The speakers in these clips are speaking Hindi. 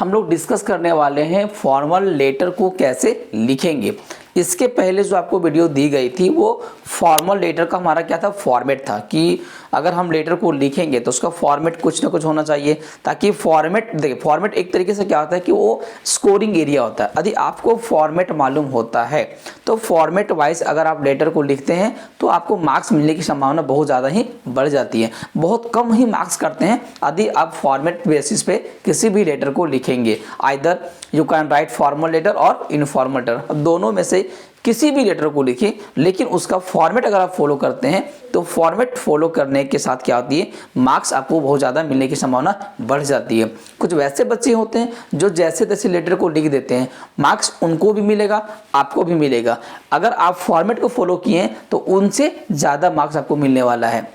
हम लोग डिस्कस करने वाले हैं फॉर्मल लेटर को कैसे लिखेंगे। इसके पहले जो आपको वीडियो दी गई थी वो फॉर्मल लेटर का हमारा क्या था, फॉर्मेट था कि अगर हम लेटर को लिखेंगे तो उसका फॉर्मेट कुछ ना कुछ होना चाहिए, ताकि फॉर्मेट देखिए, फॉर्मेट एक तरीके से क्या होता है कि वो स्कोरिंग एरिया होता है। यदि आपको फॉर्मेट मालूम होता है तो फॉर्मेट वाइज अगर आप लेटर को लिखते हैं तो आपको मार्क्स मिलने की संभावना बहुत ज़्यादा ही बढ़ जाती है। बहुत कम ही मार्क्स करते हैं यदि आप फॉर्मेट बेसिस पे किसी भी लेटर को लिखेंगे। Either you can write formal letter और इनफॉर्मल लेटर, दोनों में से किसी भी लेटर को लिखिए, लेकिन उसका फॉर्मेट अगर आप फॉलो करते हैं तो फॉर्मेट फॉलो करने के साथ क्या होती है, मार्क्स आपको बहुत ज़्यादा मिलने की संभावना बढ़ जाती है। कुछ वैसे बच्चे होते हैं जो जैसे तैसे लेटर को लिख देते हैं, मार्क्स उनको भी मिलेगा आपको भी मिलेगा। अगर आप फॉर्मेट को फॉलो किए तो उनसे ज़्यादा मार्क्स आपको मिलने वाला है।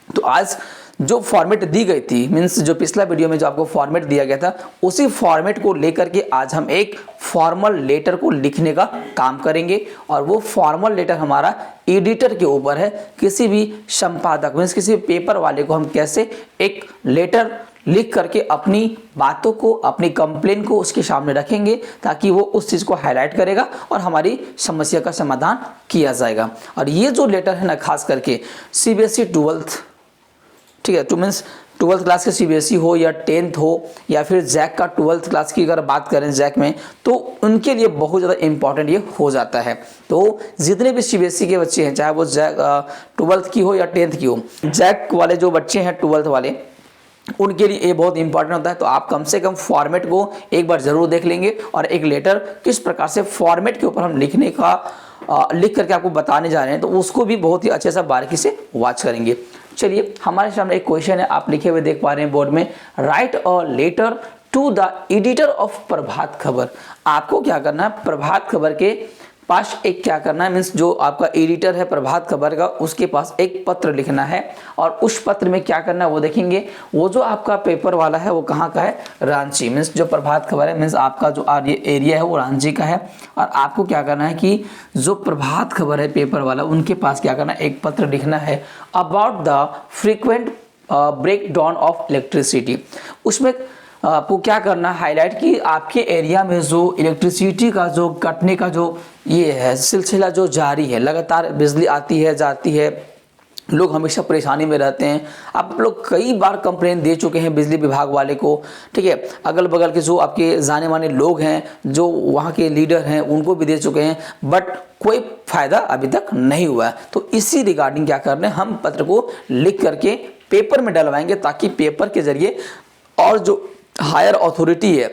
तो आज जो फॉर्मेट दी गई थी, मीन्स जो पिछला वीडियो में जो आपको फॉर्मेट दिया गया था, उसी फॉर्मेट को लेकर के आज हम एक फॉर्मल लेटर को लिखने का काम करेंगे। और वो फॉर्मल लेटर हमारा एडिटर के ऊपर है। किसी भी संपादक मीन्स किसी पेपर वाले को हम कैसे एक लेटर लिख करके अपनी बातों को, अपनी कंप्लेन को उसके सामने रखेंगे, ताकि वो उस चीज़ को हाईलाइट करेगा और हमारी समस्या का समाधान किया जाएगा। और ये जो लेटर है ना, खास करके सीबीएसई 12th, ठीक है, टू मीन्स 12th क्लास के सीबीएसई हो या 10th हो या फिर जैक का 12th क्लास की अगर बात करें जैक में, तो उनके लिए बहुत ज़्यादा इंपॉर्टेंट ये हो जाता है। तो जितने भी सीबीएसई के बच्चे हैं, चाहे वो जैक 12th की हो या 10th की हो, जैक वाले जो बच्चे हैं 12th वाले, उनके लिए ये बहुत इंपॉर्टेंट होता है। तो आप कम से कम फॉर्मेट को एक बार जरूर देख लेंगे और एक लेटर किस प्रकार से फॉर्मेट के ऊपर हम लिखने का लिख करके आपको बताने जा रहे हैं, तो उसको भी बहुत ही अच्छे से बारीकी से वॉच करेंगे। चलिए, हमारे सामने एक क्वेश्चन है, आप लिखे हुए देख पा रहे हैं बोर्ड में, write a letter to the editor of Prabhat Khabar. आपको क्या करना है, प्रभात खबर के पास एक क्या करना है, मीन्स जो आपका एडिटर है प्रभात खबर का, उसके पास एक पत्र लिखना है। और उस पत्र में क्या करना है वो देखेंगे। वो जो आपका पेपर वाला है वो कहाँ का है, रांची, मीन्स जो प्रभात खबर है, मीन्स आपका जो ये एरिया है वो रांची का है। और आपको क्या करना है कि जो प्रभात खबर है पेपर वाला, उनके पास क्या करना है, एक पत्र लिखना है about the frequent break down of electricity. उसमें आपको क्या करना है, हाईलाइट कि आपके एरिया में जो इलेक्ट्रिसिटी का जो कटने का जो ये है सिलसिला जो जारी है, लगातार बिजली आती है जाती है, लोग हमेशा परेशानी में रहते हैं। आप लोग कई बार कंप्लेंट दे चुके हैं बिजली विभाग वाले को, ठीक है, अगल बगल के जो आपके जाने माने लोग हैं, जो वहाँ के लीडर हैं, उनको भी दे चुके हैं, बट कोई फायदा अभी तक नहीं हुआ है। तो इसी रिगार्डिंग क्या करना है, हम पत्र को लिख करके पेपर में डलवाएंगे, ताकि पेपर के जरिए और जो हायर अथॉरिटी है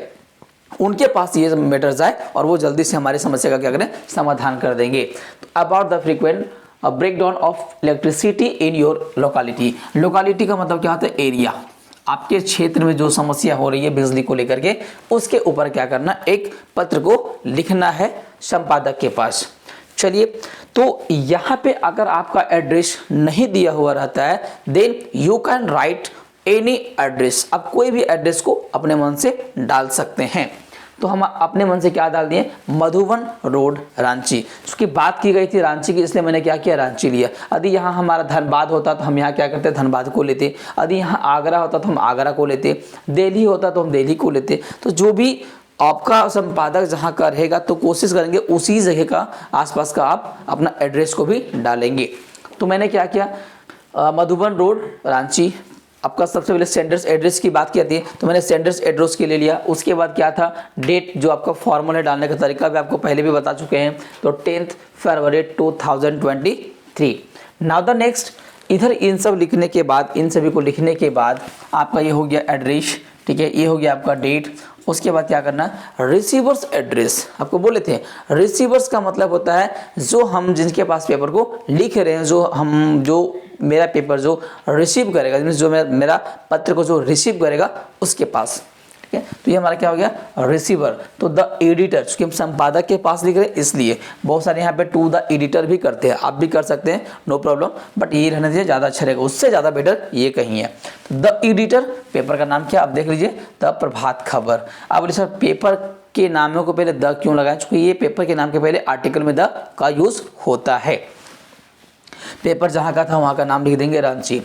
उनके पास ये मैटर जाए और वो जल्दी से हमारी समस्या का क्या करें, समाधान कर देंगे। तो about the frequent breakdown of electricity in your locality. Locality का मतलब क्या होता है, एरिया। आपके क्षेत्र में जो समस्या हो रही है बिजली को लेकर के, उसके ऊपर क्या करना, एक पत्र को लिखना है संपादक के पास। चलिए, तो यहाँ पे अगर आपका एड्रेस नहीं दिया हुआ रहता है, then you can write any address. आप कोई भी एड्रेस को अपने मन से डाल सकते हैं। तो हम अपने मन से क्या डाल दिए, मधुबन रोड रांची। उसकी बात की गई थी रांची की, इसलिए मैंने क्या किया, रांची लिया। यदि यहाँ हमारा धनबाद होता तो हम यहाँ क्या करते, धनबाद को लेते। यदि यहाँ आगरा होता तो हम आगरा को लेते, दिल्ली होता तो हम दिल्ली को लेते। तो जो भी आपका संपादक जहाँ का रहेगा, तो कोशिश करेंगे उसी जगह का आसपास का आप अपना एड्रेस को भी डालेंगे। तो मैंने क्या किया, मधुबन रोड रांची, आपका सबसे पहले सेंडर्स एड्रेस की बात की थी, तो मैंने सेंडर्स एड्रेस के ले लिया। उसके बाद क्या था, डेट, जो आपका फॉर्मूला है डालने का तरीका भी आपको पहले भी बता चुके हैं, तो 10 फरवरी 2023। नाउ द नेक्स्ट, इधर इन सब लिखने के बाद, इन सभी को लिखने के बाद आपका ये हो गया एड्रेस, ठीक है, ये हो गया आपका डेट। उसके बाद क्या करना, रिसीवर्स एड्रेस। आपको बोले थे रिसीवर्स का मतलब होता है जो हम जिनके पास पेपर को लिख रहे हैं, जो मेरा पेपर जो रिसीव करेगा, जो मेरा पत्र को जो रिसीव करेगा उसके पास, ठीक है। तो ये हमारा क्या हो गया, रिसीवर। तो द एडिटर, क्योंकि हम संपादक के पास लिख रहे हैं इसलिए, बहुत सारे यहाँ पे टू द एडिटर भी करते हैं, आप भी कर सकते हैं, नो प्रॉब्लम, बट ये रहने दीजिए, ज़्यादा अच्छा रहेगा, उससे ज़्यादा बेटर ये कहीं है। तो द एडिटर, पेपर का नाम क्या आप देख लीजिए, द प्रभात खबर। अब बोले सर पेपर के नामों को पहले द क्यों लगाएं, क्योंकि ये पेपर के नाम के पहले आर्टिकल में द का यूज होता है। पेपर जहाँ का था वहाँ का नाम लिख देंगे रांची।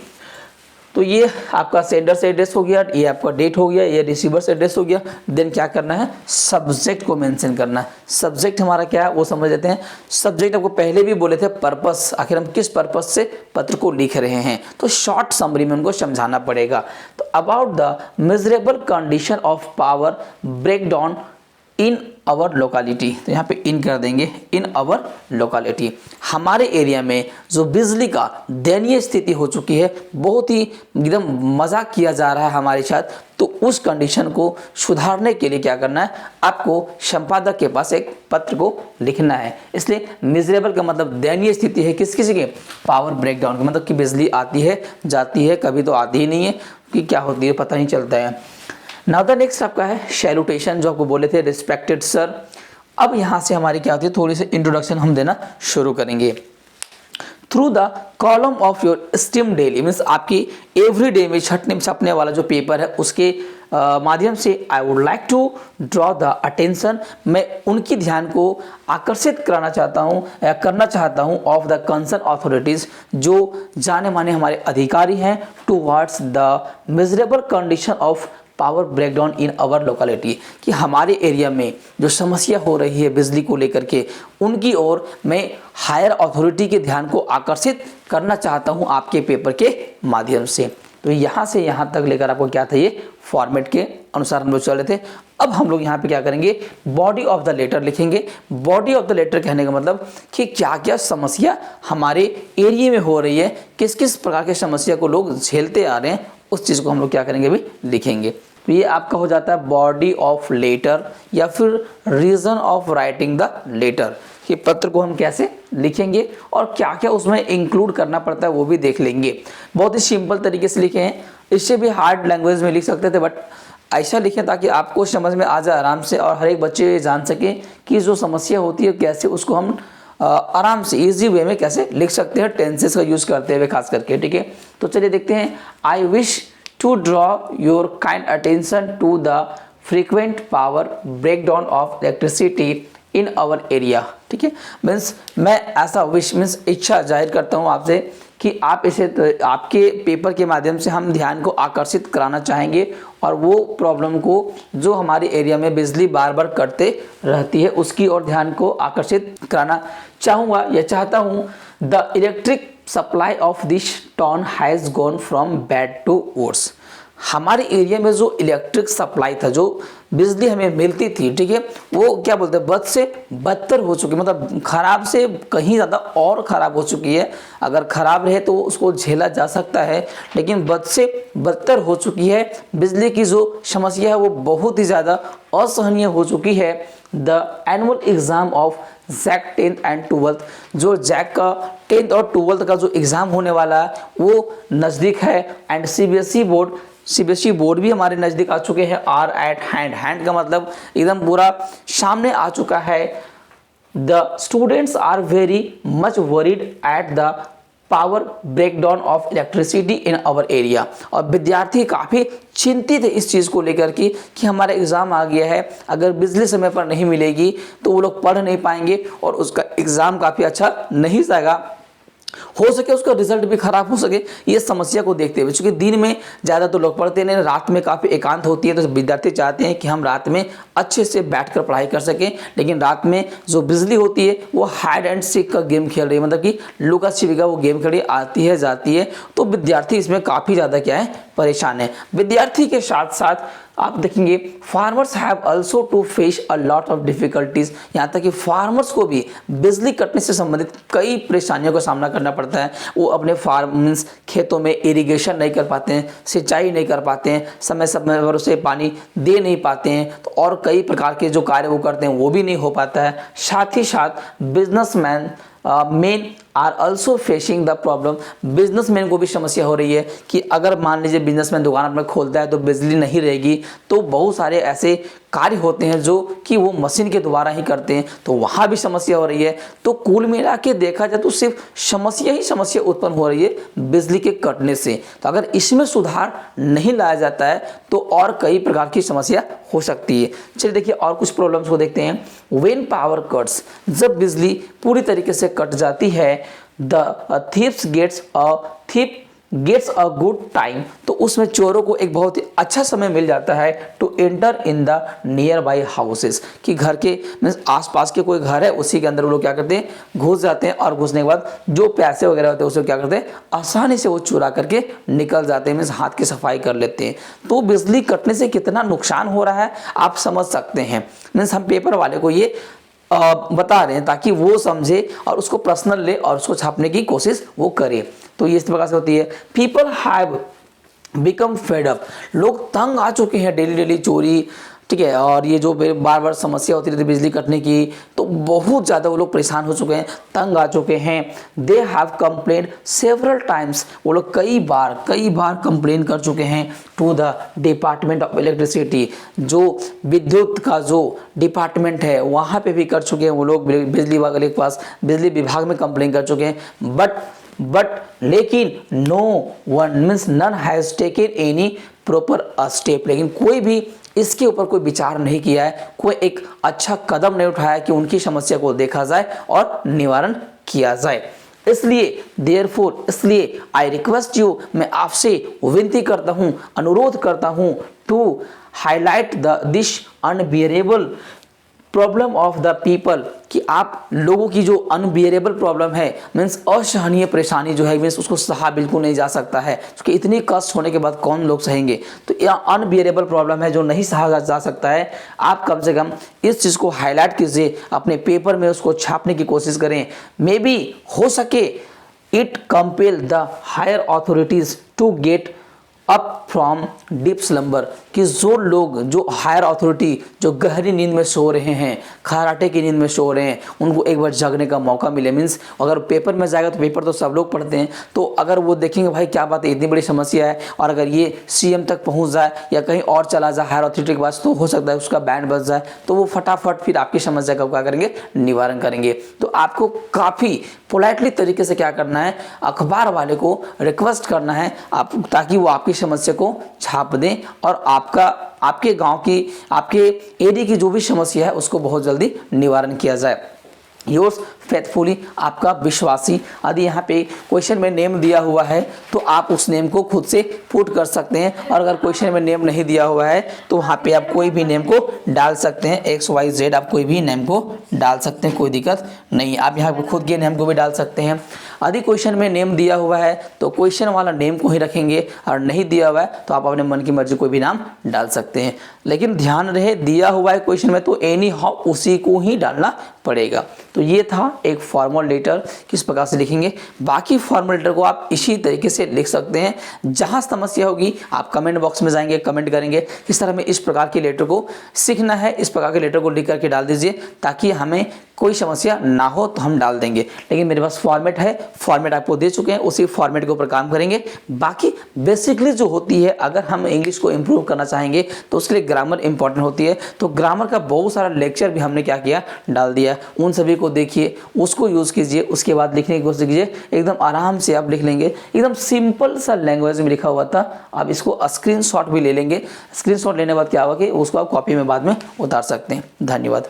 तो ये आपका सेंडर से एड्रेस हो गया, ये आपका डेट हो गया, ये रिसीवर से एड्रेस हो गया। देन क्या करना है, सब्जेक्ट को मेंशन करना है। सब्जेक्ट हमारा क्या है वो समझ लेते हैं। सब्जेक्ट आपको पहले भी बोले थे, पर्पस, आखिर हम किस पर्पस से पत्र को लिख रहे हैं, तो शॉर्ट समरी में उनको समझाना पड़ेगा। तो about the miserable condition of power breakdown in our locality, तो यहाँ पे इन कर देंगे, इन आवर लोकालिटी, हमारे एरिया में जो बिजली का दयनीय स्थिति हो चुकी है, बहुत ही एकदम मजाक किया जा रहा है हमारे साथ, तो उस कंडीशन को सुधारने के लिए क्या करना है, आपको संपादक के पास एक पत्र को लिखना है। इसलिए मिजरेबल का मतलब दयनीय स्थिति है, किस किसी के, पावर ब्रेकडाउन का मतलब कि बिजली आती है जाती है, कभी तो आती ही नहीं है, कि क्या होती है पता नहीं चलता है। नाउ द नेक्स्ट आपका है सैल्यूटेशन, जो आपको बोले थे रिस्पेक्टेड सर। अब यहाँ से हमारी क्या होती है, थोड़ी सी इंट्रोडक्शन हम देना शुरू करेंगे। Through the column of your esteem daily, means आपकी एवरी डे में छपने वाला जो पेपर है उसके माध्यम से I would like to draw the attention, मैं उनकी ध्यान को आकर्षित करना चाहता हूँ ऑफ द कंसर्न अथॉरिटीज, जो जाने माने हमारे अधिकारी हैं, towards the miserable condition of power breakdown in our locality, कि हमारे एरिया में जो समस्या हो रही है बिजली को लेकर के, उनकी ओर मैं हायर अथॉरिटी के ध्यान को आकर्षित करना चाहता हूं आपके पेपर के माध्यम से। तो यहाँ से यहाँ तक लेकर आपको क्या था, ये फॉर्मेट के अनुसार हम लोग चल रहे थे। अब हम लोग यहाँ पे क्या करेंगे, बॉडी ऑफ द लेटर लिखेंगे। बॉडी ऑफ द लेटर कहने का मतलब कि क्या क्या समस्या हमारे एरिया में हो रही है, किस किस प्रकार की समस्या को लोग झेलते आ रहे हैं, उस चीज़ को हम लोग क्या करेंगे, अभी लिखेंगे। तो ये आपका हो जाता है बॉडी ऑफ लेटर, या फिर reason of writing the letter, कि पत्र को हम कैसे लिखेंगे और क्या क्या उसमें इंक्लूड करना पड़ता है वो भी देख लेंगे। बहुत ही सिंपल तरीके से लिखे हैं, इससे भी हार्ड लैंग्वेज में लिख सकते थे, बट ऐसा लिखें ताकि आपको समझ में आ जाए आराम से, और हर एक बच्चे जान सके कि जो समस्या होती है कैसे उसको हम आराम से इजी वे में कैसे लिख सकते हैं, टेंसेस का यूज करते हुए खास करके। ठीक है, तो चलिए देखते हैं। I wish to draw your kind attention to the frequent power breakdown of electricity in our area. ठीक है, मीन्स मैं ऐसा विश मीन्स इच्छा जाहिर करता हूँ आपसे कि आप इसे आपके पेपर के माध्यम से हम ध्यान को आकर्षित कराना चाहेंगे, और वो प्रॉब्लम को जो हमारे एरिया में बिजली बार बार कटते रहती है उसकी ओर ध्यान को आकर्षित कराना चाहूँगा या चाहता हूँ। The electric supply of this town has gone from bad to worse, हमारे एरिया में जो इलेक्ट्रिक सप्लाई था, जो बिजली हमें मिलती थी, ठीक है, वो क्या बोलते हैं, बद से बदतर हो चुकी, मतलब खराब से कहीं ज़्यादा और ख़राब हो चुकी है। अगर ख़राब रहे तो उसको झेला जा सकता है, लेकिन बद से बदतर हो चुकी है। बिजली की जो समस्या है वो बहुत ही ज़्यादा असहनीय हो चुकी है। The annual exam of Jack 10th and 12th, जो जैक का 10th और 12th का जो एग्ज़ाम होने वाला है वो नज़दीक है। एंड सीबीएसई बोर्ड भी हमारे नज़दीक आ चुके हैं। आर एट हैंड, हैंड का मतलब एकदम पूरा सामने आ चुका है। The students are very much worried at the power breakdown of electricity in our area, और विद्यार्थी काफ़ी चिंतित है इस चीज़ को लेकर कि हमारा एग्ज़ाम आ गया है, अगर बिजली समय पर नहीं मिलेगी तो वो लोग पढ़ नहीं पाएंगे और उसका एग्ज़ाम काफ़ी अच्छा नहीं जाएगा, हो सके उसका रिजल्ट भी खराब हो सके। ये समस्या को देखते हुए, चूंकि दिन में ज़्यादा तो लोग पढ़ते नहीं, रात में काफ़ी एकांत होती है, तो विद्यार्थी चाहते हैं कि हम रात में अच्छे से बैठकर पढ़ाई कर सकें, लेकिन रात में जो बिजली होती है वो हाइड एंड सीक का गेम खेल रही है, मतलब कि लुका छिपी का वो गेम खेल रही है, आती है जाती है, तो विद्यार्थी इसमें काफ़ी ज़्यादा क्या है, परेशान है। विद्यार्थी के साथ साथ आप देखेंगे farmers have also to face a lot of difficulties, यहाँ तक कि फार्मर्स को भी बिजली कटने से संबंधित कई परेशानियों का सामना करना पड़ता है। वो अपने फार्म मीन्स खेतों में इरिगेशन नहीं कर पाते हैं, सिंचाई नहीं कर पाते हैं, समय समय पर उसे पानी दे नहीं पाते हैं, तो और कई प्रकार के जो कार्य वो करते हैं वो भी नहीं हो पाता है। साथ ही साथ businessman men are also facing the problem, businessman को भी समस्या हो रही है कि अगर मान लीजिए बिजनेसमैन दुकान अपना खोलता है तो बिजली नहीं रहेगी, तो बहुत सारे ऐसे कार्य होते हैं जो कि वो मशीन के द्वारा ही करते हैं, तो वहाँ भी समस्या हो रही है। तो कुल मिला के देखा जाए तो सिर्फ समस्या ही समस्या उत्पन्न हो रही है बिजली के कटने से। तो अगर इसमें सुधार नहीं लाया जाता है तो और कई प्रकार की समस्या हो सकती है। चलिए देखिए और कुछ प्रॉब्लम्स को देखते हैं। व्हेन पावर कट्स, जब बिजली पूरी तरीके से कट जाती है, the thieves gets a thief gets a good time, तो उसमें चोरों को एक बहुत ही अच्छा समय मिल जाता है to enter in the nearby houses, कि घर के मीन्स आसपास के कोई घर है उसी के अंदर वो लोग क्या करते हैं, घुस जाते हैं, और घुसने के बाद जो पैसे वगैरह होते हैं उसे क्या करते हैं, आसानी से वो चुरा करके निकल जाते हैं, मीन्स हाथ की सफाई कर लेते हैं। तो बिजली कटने से कितना नुकसान हो रहा है आप समझ सकते हैं। मीन्स हम पेपर वाले को ये बता रहे हैं ताकि वो समझे और उसको पर्सनल ले और उसको छापने की कोशिश वो करे। तो ये इस प्रकार से होती है। People have become fed up, लोग तंग आ चुके हैं डेली डेली चोरी, ठीक है, और ये जो बार बार समस्या होती रहती बिजली कटने की, तो बहुत ज़्यादा वो लोग परेशान हो चुके हैं, तंग आ चुके हैं। They have complain several times, वो लोग कई बार कंप्लेन कर चुके हैं to the department of electricity, जो विद्युत का जो डिपार्टमेंट है वहाँ पे भी कर चुके हैं वो लोग, बिजली वाले के पास, बिजली विभाग में कंप्लेन कर चुके हैं। बट लेकिन no one means none has taken any proper step, लेकिन कोई भी इसके ऊपर कोई विचार नहीं किया है, कोई एक अच्छा कदम नहीं उठाया कि उनकी समस्या को देखा जाए और निवारण किया जाए। इसलिए आई रिक्वेस्ट यू, मैं आपसे विनती करता हूँ, अनुरोध करता हूँ, to highlight this unbearable problem of the people, कि आप लोगों की जो अनबियरेबल प्रॉब्लम है, मीन्स असहनीय परेशानी जो है, मीन्स उसको सहा बिल्कुल नहीं जा सकता है, क्योंकि इतनी कष्ट होने के बाद कौन लोग सहेंगे। तो यह अनबियरेबल प्रॉब्लम है जो नहीं सहा जा सकता है। आप कम से कम इस चीज़ को हाईलाइट कीजिए, अपने पेपर में उसको छापने की कोशिश करें। मे बी हो सके it compel the higher authorities to get up from deep slumber, कि जो लोग, जो हायर अथॉरिटी, जो गहरी नींद में सो रहे हैं, खराटे की नींद में सो रहे हैं, उनको एक बार जगने का मौका मिले। मीन्स अगर पेपर में जाएगा तो पेपर तो सब लोग पढ़ते हैं, तो अगर वो देखेंगे भाई क्या बात है, इतनी बड़ी समस्या है, और अगर ये सीएम तक पहुंच जाए या कहीं और चला जाए हायर अथॉरिटी के पास, तो हो सकता है उसका बैंड बज जाए, तो वो फटाफट फिर आपकी समस्या का क्या करेंगे, निवारण करेंगे। तो आपको काफ़ी पोलाइटली तरीके से क्या करना है, अखबार वाले को रिक्वेस्ट करना है आप, ताकि वो आपकी समस्या को छाप दें और आपके गांव की, आपके एरिया की जो भी समस्या है उसको बहुत जल्दी निवारण किया जाए। योर्स फेथफुली, आपका विश्वासी। यदि यहाँ पे क्वेश्चन में नेम दिया हुआ है तो आप उस नेम को खुद से पुट कर सकते हैं, और अगर क्वेश्चन में नेम नहीं दिया हुआ है तो वहाँ पे आप कोई भी नेम को डाल सकते हैं, XYZ आप कोई भी नेम को डाल सकते हैं, कोई दिक्कत नहीं। आप यहाँ पे खुद के नेम को भी डाल सकते हैं। यदि क्वेश्चन में नेम दिया हुआ है तो क्वेश्चन वाला नेम को ही रखेंगे, और नहीं दिया हुआ है तो आप अपने मन की मर्जी कोई भी नाम डाल सकते हैं। लेकिन ध्यान रहे, दिया हुआ है क्वेश्चन में तो एनी हाउ उसी को ही डालना पड़ेगा। तो ये था एक फॉर्मल लेटर किस प्रकार से लिखेंगे। बाकी फॉर्मल लेटर को आप इसी तरीके से लिख सकते हैं। जहां समस्या होगी आप कमेंट बॉक्स में जाएंगे, कमेंट करेंगे किस तरह में इस प्रकार के लेटर को सीखना है, इस प्रकार के लेटर को लिख करके डाल दीजिए, ताकि हमें कोई समस्या ना हो तो हम डाल देंगे। लेकिन मेरे पास फॉर्मेट है, फॉर्मेट आपको दे चुके हैं, उसी फॉर्मेट के ऊपर काम करेंगे। बाकी बेसिकली जो होती है, अगर हम इंग्लिश को इम्प्रूव करना चाहेंगे तो उसके लिए ग्रामर इंपॉर्टेंट होती है। तो ग्रामर का बहुत सारा लेक्चर भी हमने क्या किया, डाल दिया। उन सभी को देखिए, उसको यूज़ कीजिए, उसके बाद लिखने की कोशिश कीजिए, एकदम आराम से आप लिख लेंगे। एकदम सिंपल सा लैंग्वेज में लिखा हुआ था। आप इसको स्क्रीनशॉट भी ले लेंगे। स्क्रीनशॉट लेने के बाद क्या होगा कि उसको आप कॉपी में बाद में उतार सकते हैं। धन्यवाद।